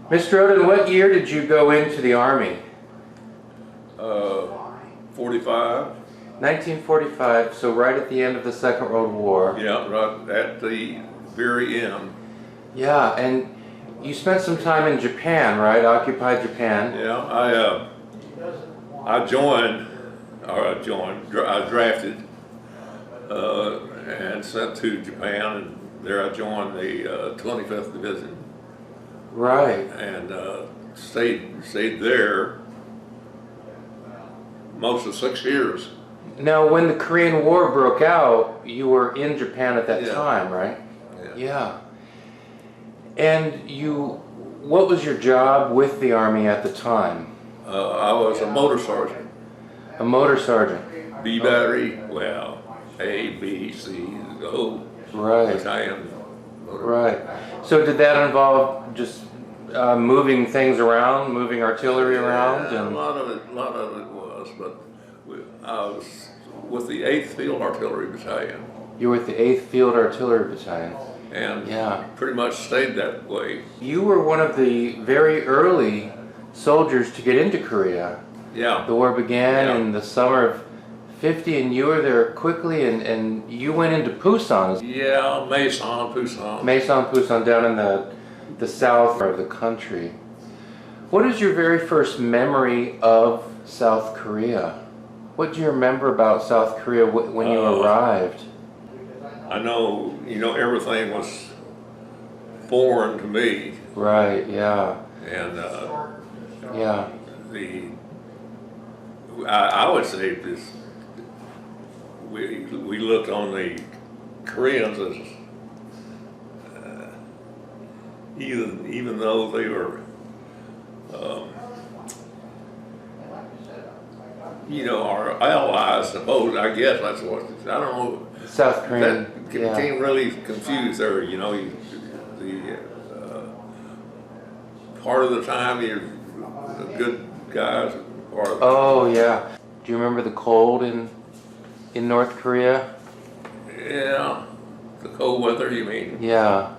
Mr. Oden, what year did you go into the Army? 45. 1945, so right at the end of the Second World War. Yeah, right at the very end. Yeah, and you spent some time in Japan, right? Occupied Japan. Yeah, I drafted and sent to Japan, and there I joined the 25th Division. Right. And stayed there most of 6 years. Now, when the Korean War broke out, you were in Japan at that Yeah. time, right? Yeah. And what was your job with the Army at the time? I was a motor sergeant. A motor sergeant. B battery, well, A, B, C, O. Right. Battalion. Right. So did that involve just moving things around, moving artillery around? Yeah, And a lot of it was, but I was with the 8th Field Artillery Battalion. you were with the 8th Field Artillery Battalion. And Yeah. pretty much stayed that way. You were one of the very early soldiers to get into Korea. Yeah. The war began Yeah. in the summer of 50, and you were there quickly, and you went into Pusan. Yeah, Pusan. Pusan, down in the south of the country. What is your very first memory of South Korea? What do you remember about South Korea when you arrived? I know, everything was foreign to me. Right, yeah. And Yeah. I would say this, we looked on the Koreans as even though they were our allies, suppose, I guess that's what, I don't know. South Korean, That became really confused there, part of the time you're the good guys, part of Oh, yeah. Do you remember the cold in North Korea? Yeah, the cold weather, you mean? Yeah.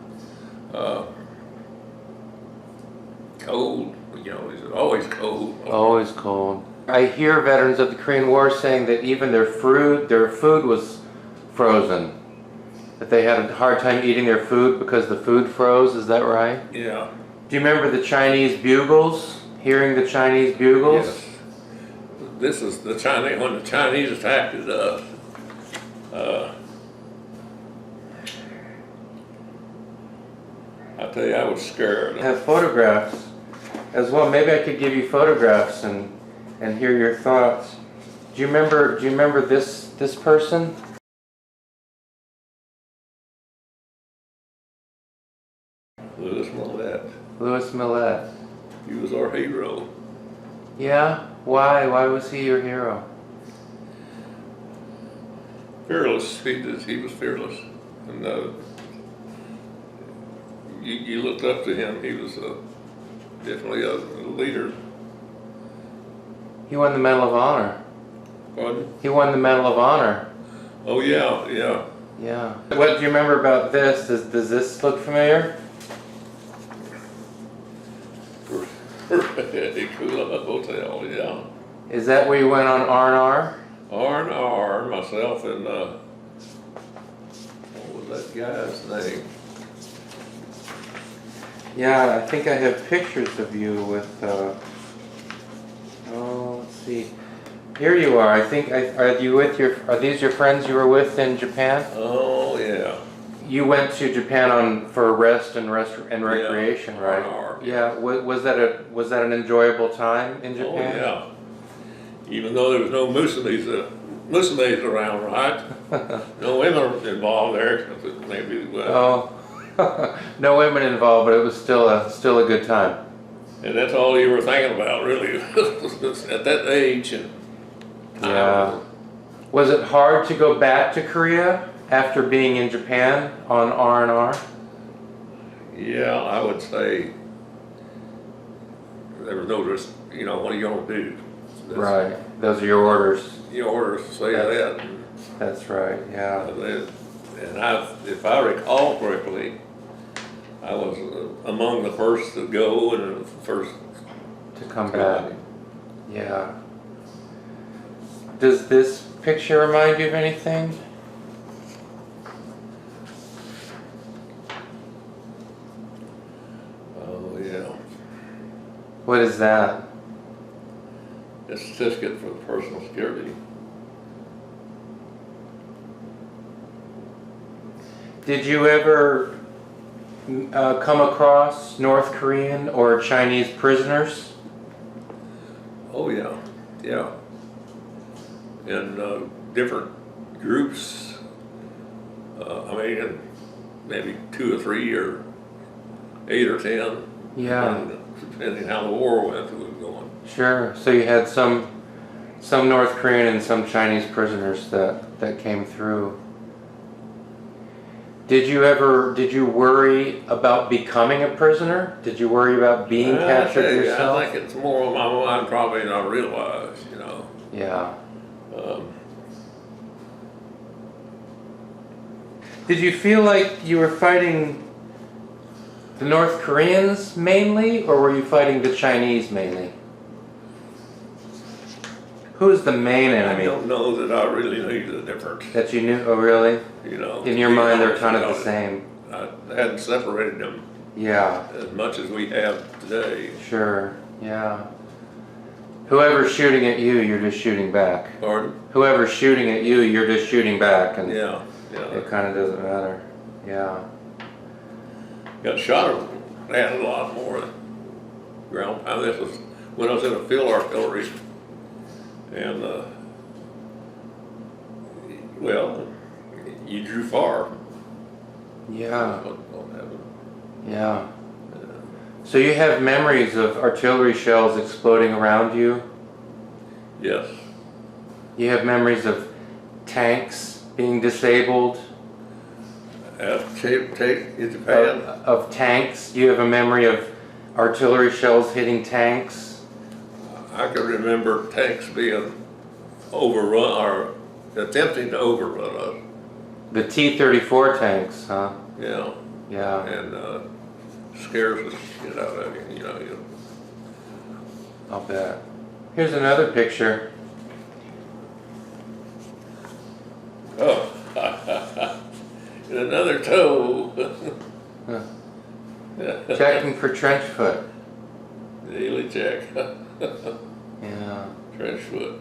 Cold, it's always cold. Always cold. I hear veterans of the Korean War saying that even their food was frozen. That they had a hard time eating their food because the food froze, is that right? Yeah. Do you remember the Chinese bugles? Hearing the Chinese bugles? Yes. This is the Chinese, when the Chinese attacked us. I tell you, I was scared. I have photographs as well. Maybe I could give you photographs and hear your thoughts. Do you remember this person? Lewis Millet. Lewis Millet. He was our hero. Yeah? Why? Why was he your hero? Fearless. He was fearless. And you looked up to him. He was definitely a leader. He won the Medal of Honor. Pardon? He won the Medal of Honor. Oh, yeah, yeah. Yeah. What do you remember about this? Does this look familiar? Kula Hotel, yeah. Is that where you went on R&R? R&R, myself and, what was that guy's name? Yeah, I think I have pictures of you with, let's see. Here you are. I think, are these your friends you were with in Japan? Oh, yeah. You went to Japan for rest and recreation, Yeah, right? R&R. Yeah. Was that an enjoyable time in Oh, Japan? yeah. Even though there was no musumes around, right? No women involved there, maybe. Oh, no women involved, but it was still a good time. And that's all you were thinking about, really, at that age. And Yeah. Was it hard to go back to Korea after being in Japan on R&R? Yeah, I would say there was no just, what are you going to do? Right. Those are your orders. Your orders say that. That's right, yeah. And if I recall correctly, I was among the first to go and the first to come back. Yeah. Does this picture remind you of anything? Oh, yeah. What is that? A certificate for personal security. Did you ever come across North Korean or Chinese prisoners? Oh, yeah. Yeah. In different groups. I mean, in maybe 2 or 3 or 8 or 10. Yeah. Depending how the war went, it was going. Sure. So you had some North Korean and some Chinese prisoners that came through. Did you worry about becoming a prisoner? Did you worry about being captured yourself? I think it's more on my mind probably than I realize, you know. Yeah. Did you feel like you were fighting the North Koreans mainly, or were you fighting the Chinese mainly? Who's the main enemy? I don't know that I really knew the difference. That you knew? Oh, really? You know. In your mind, they're kind of the same. I hadn't separated them. Yeah. As much as we have today. Sure. Yeah. Whoever's shooting at you, you're just shooting back. Pardon? Whoever's shooting at you, you're just shooting back, and yeah. It kind of doesn't matter. Yeah. Got shot at a lot more ground pound. This was when I was in a field artillery, and well, you drew far. Yeah. What happened. Yeah. So you have memories of artillery shells exploding around you? Yes. You have memories of tanks being disabled? In Japan? Of tanks? Do you have a memory of artillery shells hitting tanks? I can remember tanks being overrun or attempting to overrun us. The T-34 tanks, huh? Yeah. Yeah. And scares the shit out of you, you know. I'll bet. Here's another picture. Oh, and another toe. Huh. Checking for trench foot. Daily check. Yeah. Trench foot.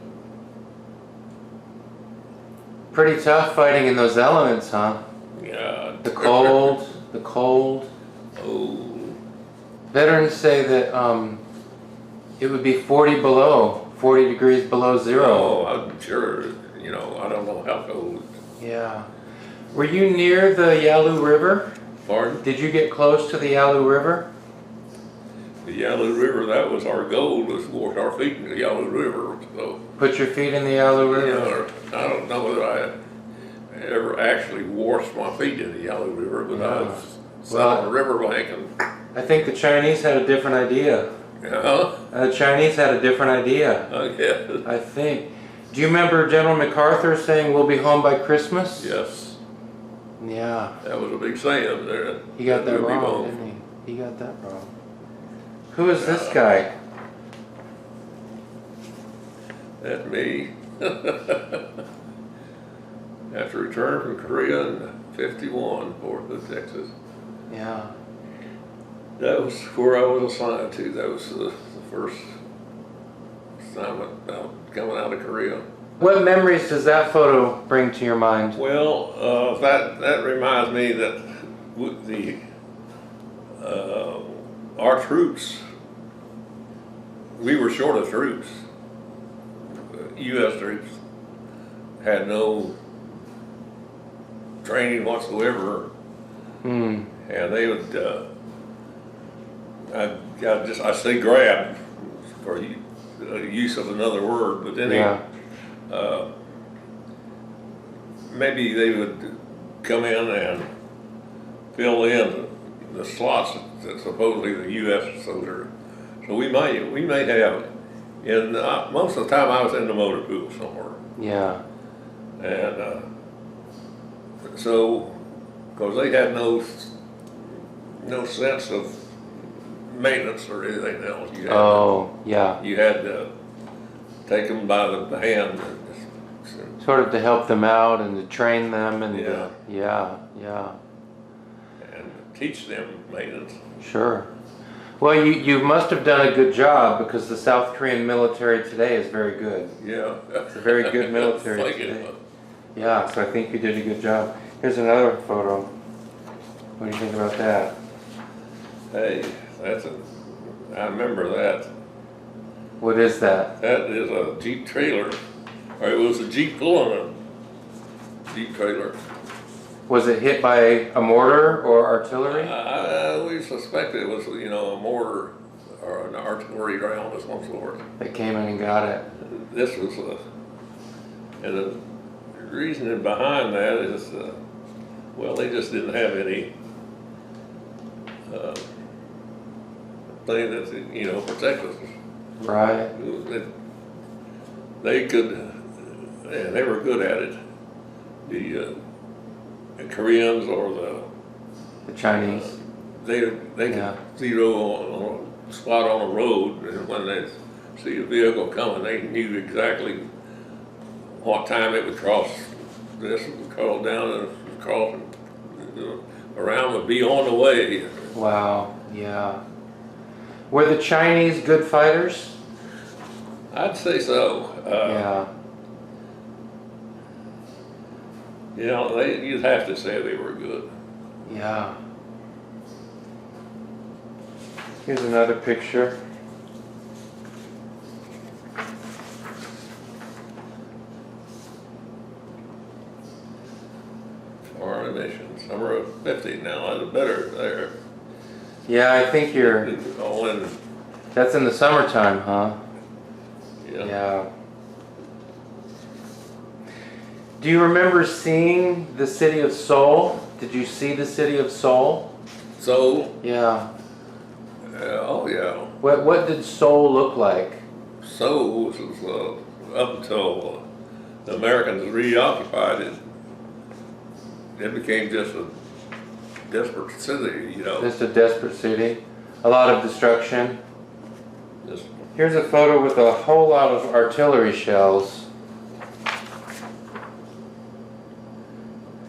Pretty tough fighting in those elements, huh? Yeah. The cold, the cold. Oh. Veterans say that it would be 40 degrees below zero. Oh, I'm sure, you know, I don't know how cold. Yeah. Were you near the Yalu River? Pardon? Did you get close to the Yalu River? The Yalu River, that was our goal, was to wash our feet in the Yalu River. So, Put your feet in the Yalu River? yeah, I don't know that I ever actually washed my feet in the Yalu River, but I was sat on the riverbank and... I think the Chinese had a different idea. Yeah? The Chinese had a different idea. I guess. I think. Do you remember General MacArthur saying we'll be home by Christmas? Yes. Yeah. That was a big saying there. He got that We'll be wrong, home. didn't he? He got that wrong. Who is this guy? That's me. After return from Korea in 51, Fort Hood, Texas. Yeah. That was where I was assigned to. That was the first assignment coming out of Korea. What memories does that photo bring to your mind? Well, that reminds me that our troops, we were short of troops. U.S. troops had no training whatsoever, and they would. I say grab for use of another word, but then maybe they would come in and fill in the slots that supposedly the U.S. soldier. So we may have, and most of the time I was in the motor pool somewhere. Yeah. And so, because they had no sense of maintenance or anything else. Oh, yeah. You had to take them by the hand. Sort of to help them out and to train them and Yeah. yeah. And teach them maintenance. Sure. Well, you must have done a good job because the South Korean military today is very good. Yeah. It's a very good military today. Yeah, so I think you did a good job. Here's another photo. What do you think about that? Hey, I remember that. What is that? That is a Jeep trailer, or it was a Jeep pulling a Jeep trailer. Was it hit by a mortar or artillery? We suspect it was, a mortar or an artillery round of some sort. They came in and got it. This was and the reasoning behind that is, well, they just didn't have any thing that, protect us. Right. They could, and they were good at it. The Koreans or The Chinese. they could zero on a spot on a road, and when they see a vehicle coming, they knew exactly what time it would cross this, and crawl down and cross around, would be on the way. Wow, yeah. Were the Chinese good fighters? I'd say so. Yeah. You'd have to say they were good. Yeah. Here's another picture. Foreign emissions, summer of '50 now, that's better there. Yeah, I think you're. All in, That's in the summertime, huh? yeah. Yeah. Do you remember seeing the city of Seoul? Did you see the city of Seoul? So, Yeah. oh yeah. What did Seoul look like? So was up until the Americans reoccupied it. It became just a desperate city, Just a desperate city. A lot of destruction. Just, Here's a photo with a whole lot of artillery shells.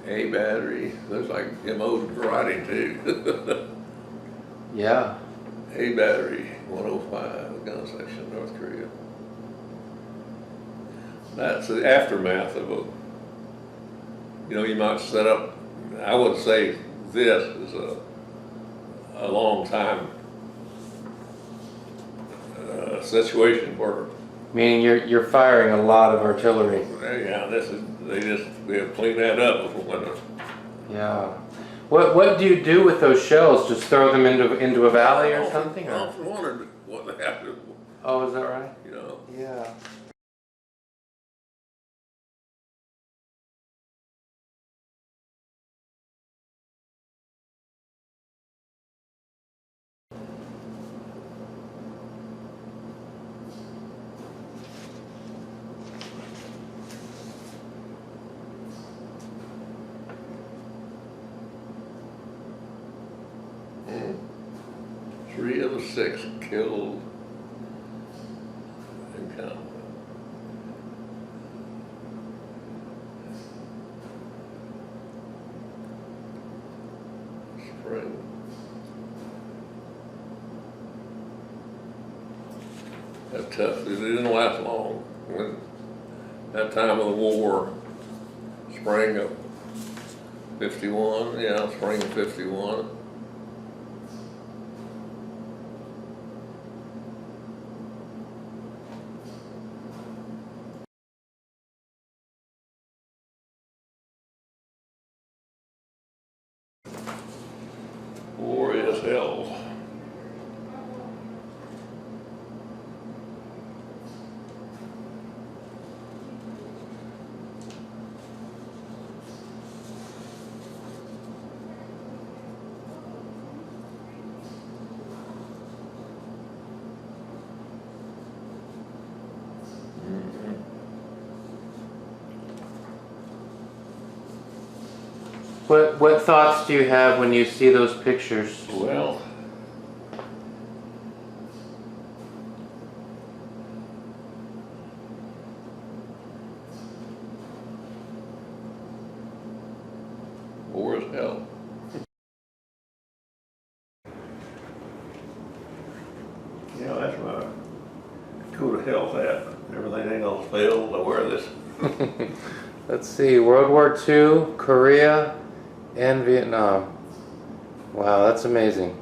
A battery. Looks like Jim Oden's writing too. Yeah. A battery, 105, gun section, North Korea. That's the aftermath of you might set up, I would say this is a long time situation where, Meaning you're firing a lot of artillery. yeah, they have cleaned that up when Yeah. What do you do with those shells? Just throw them into a valley or something? I often wondered what happened, Oh, is that right? Yeah. Three of the 6 killed in combat. Spring. That's tough. It didn't last long. When that time of the war, spring of '51, spring of '51. War is hell. What thoughts do you have when you see those pictures? Well, Let's see, World War II, Korea, and Vietnam. Wow, that's amazing.